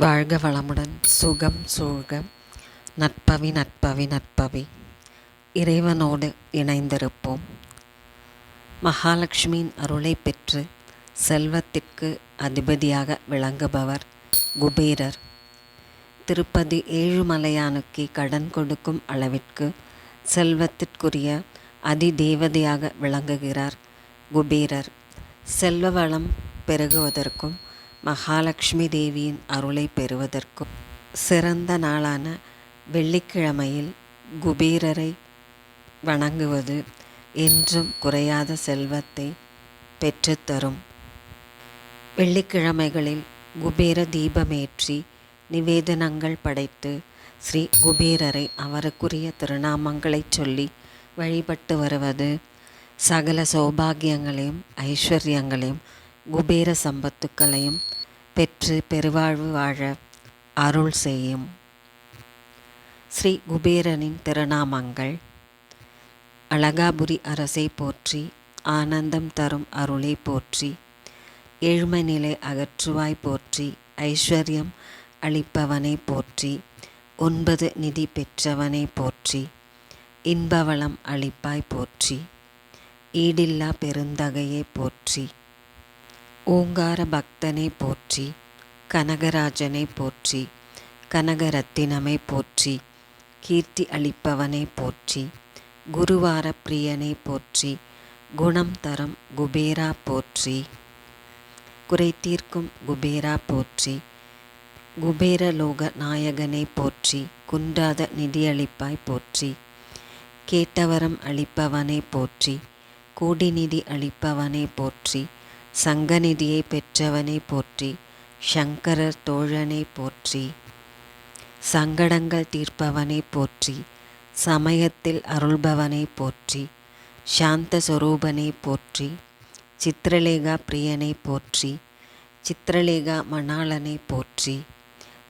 வாழ்க வளமுடன். சுகம் சூழ்க. நற்பவி நற்பவி நற்பவி. இறைவனோடு இணைந்திருப்போம். மகாலட்சுமியின் அருளை பெற்று செல்வத்திற்கு அதிபதியாக விளங்குபவர் குபேரர். திருப்பதி ஏழுமலையானுக்கு கடன் கொடுக்கும் அளவிற்கு செல்வத்திற்குரிய அதிதேவதையாக விளங்குகிறார் குபேரர். செல்வ வளம் பெருகுவதற்கும் மகாலட்சுமி தேவியின் அருளை பெறுவதற்கும் சிறந்த நாளான வெள்ளிக்கிழமையில் குபேரரை வணங்குவது என்றும் குறையாத செல்வத்தை பெற்றுத்தரும். வெள்ளிக்கிழமைகளில் குபேர தீபமேற்றி நிவேதனங்கள் படைத்து ஸ்ரீ குபேரரை அவருக்குரிய திருநாமங்களை சொல்லி வழிபட்டு வருவது சகல சௌபாகியங்களையும் ஐஸ்வர்யங்களையும் குபேர சம்பத்துக்களையும் பெற்று பெருவாழ்வு வாழ அருள் செய்யும். ஸ்ரீ குபேரனின் திருநாமங்கள்: அழகாபுரி அரசை போற்றி, ஆனந்தம் தரும் அருளை போற்றி, ஏழ்மை நிலை அகற்றுவாய் போற்றி, ஐஸ்வர்யம் அளிப்பவனை போற்றி, 9 நிதி பெற்றவனை போற்றி, இன்பவளம் அளிப்பாய் போற்றி, ஈடில்லா பெருந்தகையை போற்றி, ஓங்கார பக்தனை போற்றி, கனகராஜனை போற்றி, கனகரத்தினமை போற்றி, கீர்த்தி அளிப்பவனை போற்றி, குருவார பிரியனை போற்றி, குணம் தரும் குபேரா போற்றி, குறை தீர்க்கும் குபேரா போற்றி, குபேரலோக நாயகனை போற்றி, குன்றாத நிதியளிப்பாய் போற்றி, கேட்டவரம் அளிப்பவனை போற்றி, கோடி நிதி அளிப்பவனை போற்றி, சங்கநிதியை பெற்றவனை போற்றி, சங்கரர் தோழனை போற்றி, சங்கடங்கள் தீர்ப்பவனை போற்றி, சமயத்தில் அருள்பவனை போற்றி, சாந்த சொரூபனை போற்றி, சித்திரலேகா பிரியனை போற்றி, சித்திரலேகா மணாளனை போற்றி,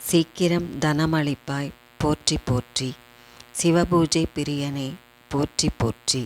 சீக்கிரம் தனமளிப்பாய் போற்றி போற்றி, சிவபூஜை பிரியனை போற்றி போற்றி.